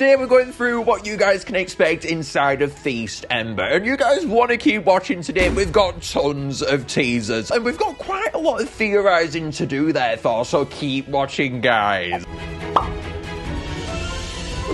Today we're going through what you guys can expect inside of Feast-Ember, and you guys want to keep watching today. We've got tons of teasers, and we've got quite a lot of theorizing to do therefore, so keep watching, guys.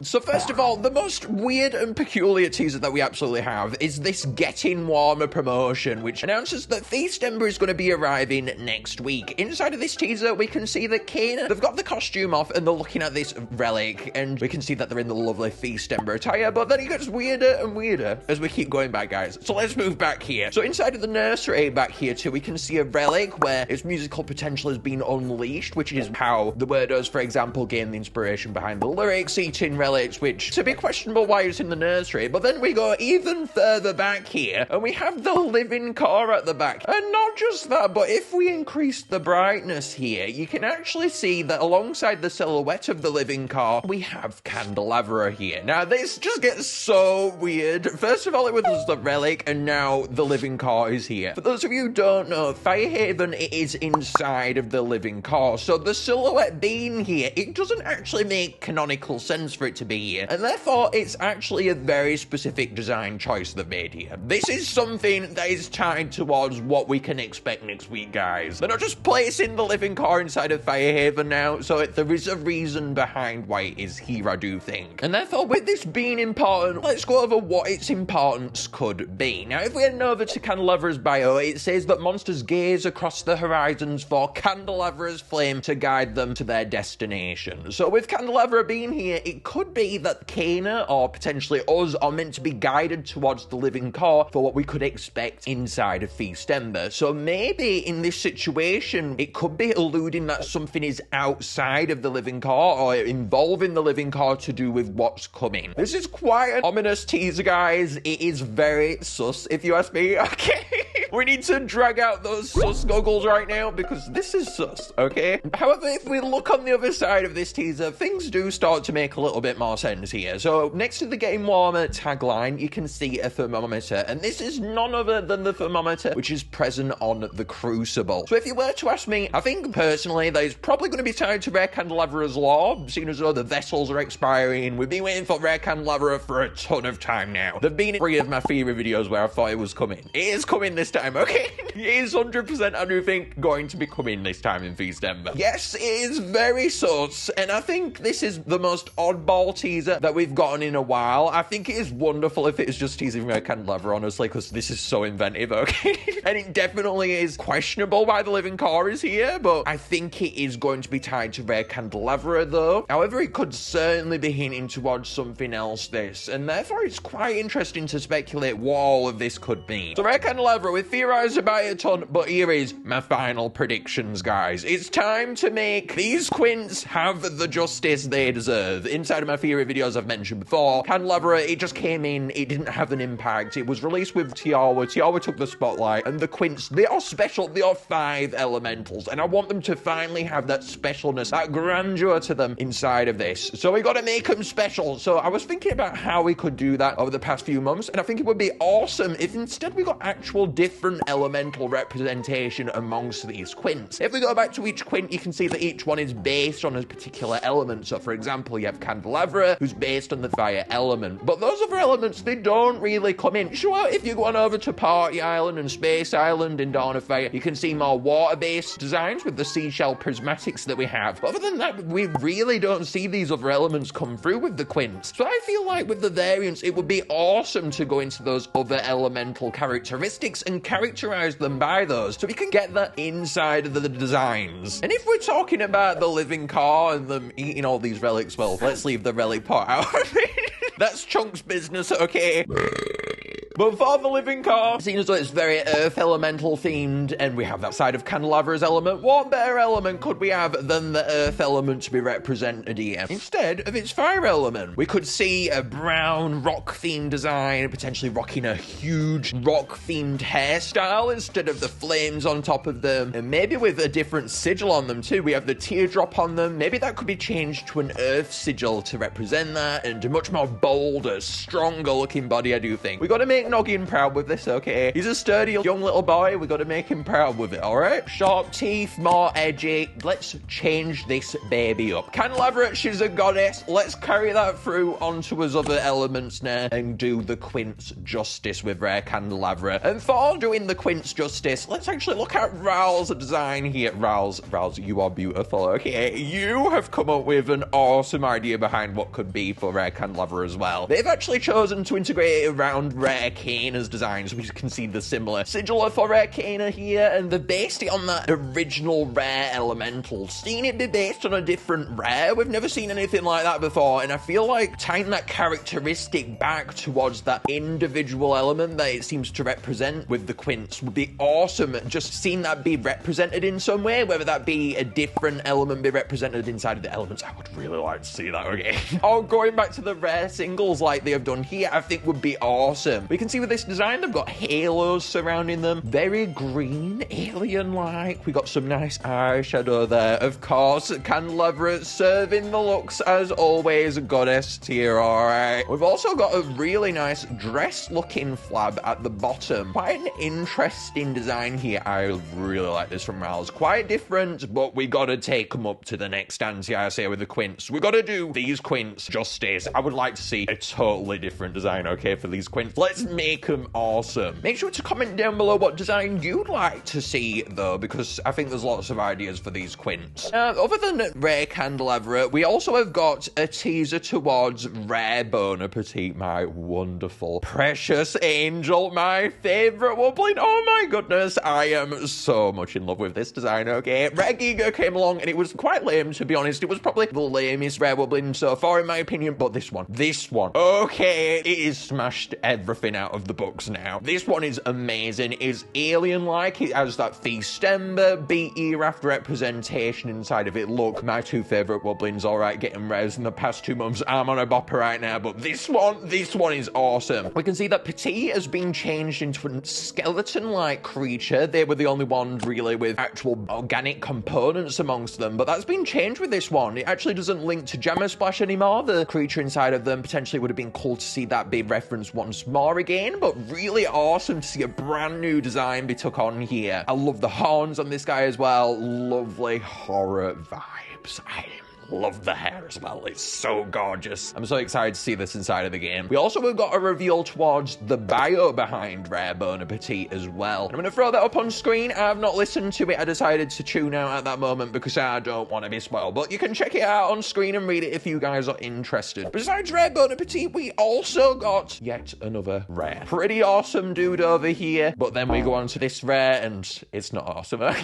So first of all, the most weird and peculiar teaser that we absolutely have is this Getting Warmer promotion, which announces that Feast-Ember is going to be arriving next week. Inside of this teaser, we can see that Kana, they've got the costume off and they're looking at this relic, and we can see that they're in the lovely Feast-Ember attire, but then it gets weirder and weirder as we keep going back, guys. So let's move back here. So inside of the nursery back here too, we can see a relic where its musical potential has been unleashed, which is how the Wordos, for example, gain the inspiration behind the lyrics, eating relics, which to be questionable why it's in the nursery. But then we go even further back here and we have the living car at the back. And not just that, but if we increase the brightness here, you can actually see that alongside the silhouette of the living car, we have Candelavra here. Now this just gets so weird. First of all, it was the relic, and now the living car is here. For those of you who don't know, Firehaven, it is inside of the living car, so the silhouette being here, it doesn't actually make canonical sense for it to be here, and therefore it's actually a very specific design choice they've made here. This is something that is tied towards what we can expect next week, guys. They're not just placing the living car inside of Firehaven now, so there is a reason behind why it is here, I do think. And therefore, with this being important, let's go over what its importance could be. Now, if we head over to Candelavra's bio, it says that monsters gaze across the horizons for Candelavra's flame to guide them to their destination. So with Candelavra being here, it could be that Kana, or potentially us, are meant to be guided towards the living car for what we could expect inside of Feast-Ember. So maybe in this situation, it could be alluding that something is outside of the living car or involving the living car to do with what's coming. This is quite an ominous teaser, guys. It is very sus, if you ask me. Okay, we need to drag out those sus goggles right now because this is sus, okay? However, if we look on the other side of this teaser, things do start to make a little bit more sense here. So next to the Getting Warmer tagline, you can see a thermometer, and this is none other than the thermometer which is present on the Crucible. So if you were to ask me, I think personally that is probably going to be tied to Rare Candelavra's lore, seeing as though the vessels are expiring. We've been waiting for Rare Candelavra for a ton of time now. There've been 3 of my theory videos where I thought it was coming. It is coming this time, okay? It is 100%, I do think, going to be coming this time in Feast-Ember. Yes, it is very sus, and I think this is the most oddball teaser that we've gotten in a while. I think it is wonderful if it is just teasing Rare Candelavra, honestly, because this is so inventive, okay? And it definitely is questionable why the living car is here, but I think it is going to be tied to Rare Candelavra, though. However, it could certainly be hinting towards something else, this, and therefore it's quite interesting to speculate what all of this could mean. So Rare Candelavra, we've theorized about it a ton, but here is my final predictions, guys. It's time to make these quints have the justice they deserve. Inside of my theory videos I've mentioned before, Candelavra, it just came in, it didn't have an impact. It was released with Tiawa. Tiawa took the spotlight, and the quints, they are special. They are 5 elementals, and I want them to finally have that specialness, that grandeur to them inside of this. So we got to make them special. So I was thinking about how we could do that over the past few months, and I think it would be awesome if instead we got actual different elemental representation amongst these quints. If we go back to each quint, you can see that each one is based on a particular element. So for example, you have Candelavra, who's based on the fire element, but those other elements, they don't really come in. Sure, if you go on over to Party Island and Space Island in Dawn of Fire, you can see more water-based designs with the seashell prismatics that we have. But other than that, we really don't see these other elements come through with the quints. So I feel like with the variants, it would be awesome to go into those other elemental characteristics and characterize them by those, so we can get that inside of the designs. And if we're talking about the living car and them eating all these relics, well, let's leave the relic part out. That's Chunk's business, okay? But for the living car, seeing as though it's very earth elemental themed, and we have that side of Candelavra's element, what better element could we have than the earth element to be represented here instead of its fire element? We could see a brown rock themed design, potentially rocking a huge rock themed hairstyle instead of the flames on top of them, and maybe with a different sigil on them too. We have the teardrop on them. Maybe that could be changed to an earth sigil to represent that, and a much more bolder, stronger looking body, I do think. We got to make noggin proud with this, okay? He's a sturdy young little boy. We gotta make him proud with it, all right? Sharp teeth, more edgy. Let's change this baby up. Candelavra, she's a goddess. Let's carry that through onto his other elements now and do the quince justice with Rare Candelavra. And for doing the quince justice, let's actually look at Ral's design here. Ral's, you are beautiful, okay? You have come up with an awesome idea behind what could be for Rare Candelavra as well. They've actually chosen to integrate it around Rare Kana's design, so we can see the similar sigil for Rare Kana here, and they've based it on that original Rare Elemental. Seeing it be based on a different Rare, we've never seen anything like that before, and I feel like tying that characteristic back towards that individual element that it seems to represent with the quince would be awesome. Just seeing that be represented in some way, whether that be a different element be represented inside of the elements, I would really like to see that again. Or going back to the Rare singles like they have done here, I think would be awesome. We can see with this design, they've got halos surrounding them. Very green, alien-like. We got some nice eyeshadow there. Of course, Candelavra serving the looks as always. Goddess tier, alright. We've also got a really nice dress-looking flab at the bottom. Quite an interesting design here. I really like this from Ral's. Quite different, but we gotta take them up to the next ante, I say, with the quince. We gotta do these quince justice. I would like to see a totally different design, okay, for these quince. Let's make them awesome. Make sure to comment down below what design you'd like to see, though, because I think there's lots of ideas for these quince. Other than Rare Candelavra, we also have got a teaser towards Rare Bona-Petite, my wonderful, precious angel, my favorite Wublin. Oh my goodness, I am so much in love with this design, okay? Rare Giga came along and it was quite lame, to be honest. It was probably the lamest Rare Wublin so far, in my opinion, but this one, okay, it is smashed everything out of the books now. This one is amazing. It's alien-like. It has that Feast-Ember, BE Raft representation inside of it. Look, my two favorite Wublins, all right, getting rares in the past 2 months. I'm on a bopper right now, but this one is awesome. We can see that Petite has been changed into a skeleton-like creature. They were the only ones really with actual organic components amongst them, but that's been changed with this one. It actually doesn't link to Jammer Splash anymore. The creature inside of them potentially would have been cool to see that be referenced once more again, but really awesome to see a brand new design be took on here. I love the horns on this guy as well. Lovely horror vibes. I love the hair as well. It's so gorgeous. I'm so excited to see this inside of the game. We also have got a reveal towards the bio behind Rare Bona-Petite as well. I'm going to throw that up on screen. I've not listened to it. I decided to tune out at that moment because I don't want to be spoiled, but you can check it out on screen and read it if you guys are interested. Besides Rare Bona-Petite, we also got yet another rare. Pretty awesome dude over here, but then we go on to this rare and it's not awesome.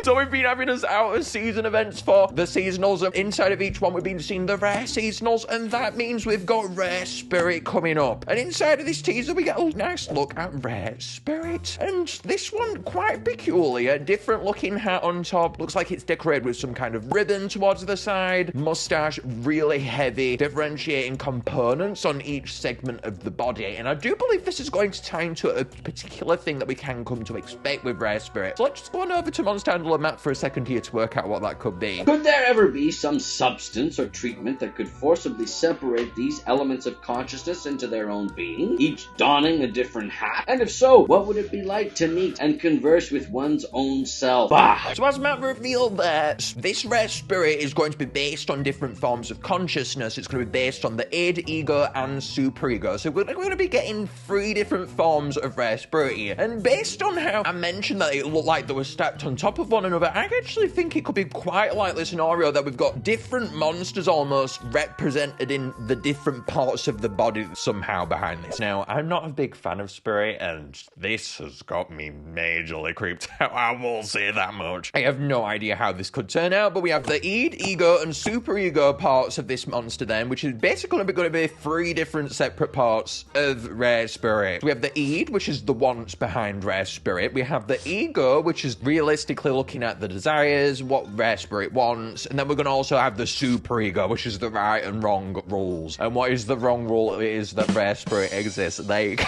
So we've been having us out of season events for the seasonals. Inside of each one, we've been seeing the rare seasonals, and that means we've got Rare Spurrit coming up. And inside of this teaser, we get a nice look at Rare Spurrit. And this one, quite peculiar. Different looking hat on top. Looks like it's decorated with some kind of ribbon towards the side. Mustache, really heavy, differentiating components on each segment of the body. And I do believe this is going to tie into a particular thing that we can come to expect with Rare Spurrit. So let's just go on over to Monster Handler Matt for a second here to work out what that could be. Could there ever be some substance or treatment that could forcibly separate these elements of consciousness into their own being, each donning a different hat? And if so, what would it be like to meet and converse with one's own self? Bah! So as Matt revealed there, this Rare Spurrit is going to be based on different forms of consciousness. It's going to be based on the id, ego, and superego. So we're going to be getting 3 different forms of Rare Spurrit here. And based on how I mentioned that it looked like they were stacked on top of one another, I actually think it could be quite like the scenario that we've got different monsters almost represented in the different parts of the body somehow behind this. Now, I'm not a big fan of Spurrit, and this has got me majorly creeped out, I will say that much. I have no idea how this could turn out, but we have the id, ego, and superego parts of this monster then, which is basically going to be 3 different separate parts of Rare Spurrit. We have the id, which is the wants behind Rare Spurrit. We have the ego, which is realistically looking at the desires, what Rare Spurrit wants, and then we're going to also have the superego, which is the right and wrong rules. And what is the wrong rule? It is that Rare Spurrit exists. There you go.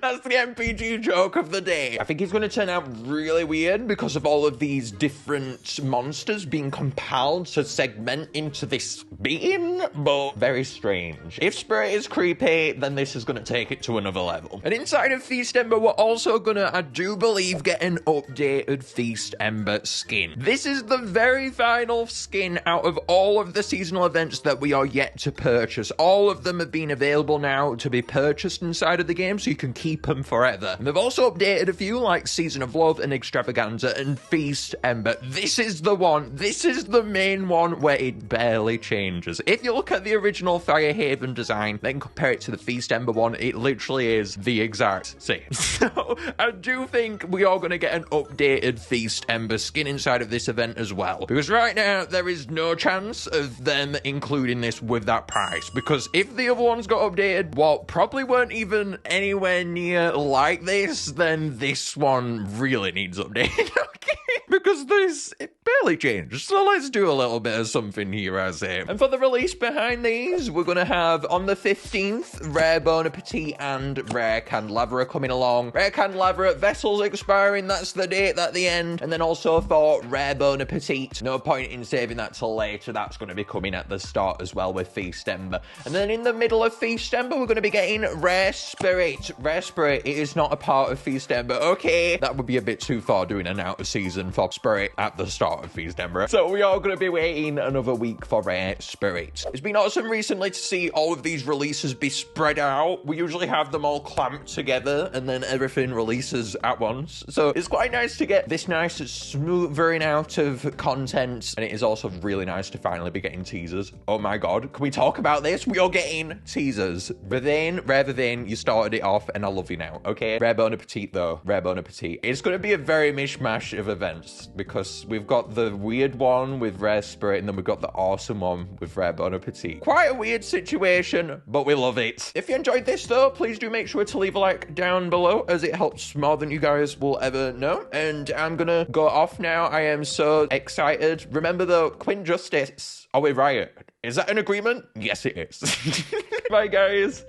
That's the MPG joke of the day. I think it's going to turn out really weird because of all of these different monsters being compelled to segment into this being, but very strange. If Spurrit is creepy, then this is going to take it to another level. And inside of Feast-Ember, we're also going to, I do believe, get an updated Feast-Ember skin. This is the very final skin out of all of the seasonal events that we are yet to purchase. All of them have been available now to be purchased inside of the game, so you can keep them forever. And they've also updated a few like Season of Love and Extravaganza and Feast-Ember. This is the one. This is the main one where it barely changes. If you look at the original Firehaven design, then compare it to the Feast-Ember one, it literally is the exact same. So I do think we are going to get an updated Feast-Ember skin inside of this event as well. Because right now, there is no chance of them including this with that price. Because if the other ones got updated, what probably weren't even anywhere near like this, then this one really needs updating. Okay? Because this, it barely changed. So let's do a little bit of something here, I say. And for the release behind these, we're going to have on the 15th, Rare Bona-Petite and Rare Candelavra coming along. Rare Candelavra, Vessels expiring, that's the date at the end. And then also for Rare Bona-Petite, no point in saving that till later, that's going to be coming at the start as well with Feast-Ember. And then in the middle of Feast-Ember, we're going to be getting Rare Spurrit. Rare Spurrit, it is not a part of Feast-Ember. Okay, that would be a bit too far doing an out of season for Spurrit at the start of Feast-Ember. So we are going to be waiting another week for Rare Spurrit. It's been awesome recently to see all of these releases be spread out. We usually have them all clamped together and then everything releases at once. So it's quite nice to get this nice smoothering out of content, and it is also really nice to finally be getting teasers. Oh my god, can we talk about this? We are getting teasers. Rare Vervain, you started it off and I love you now, okay? Rare Bona-Petite though, Rare Bona-Petite. It's going to be a very mishmash of events because we've got the weird one with Rare Spurrit and then we've got the awesome one with Rare Bona-Petite. Quite a weird situation, but we love it. If you enjoyed this though, please do make sure to leave a like down below as it helps more than you guys will ever know. And I'm gonna go off now. I am so excited. Remember though, Quinn Justice, are we riot? Is that an agreement? Yes, it is. Bye guys.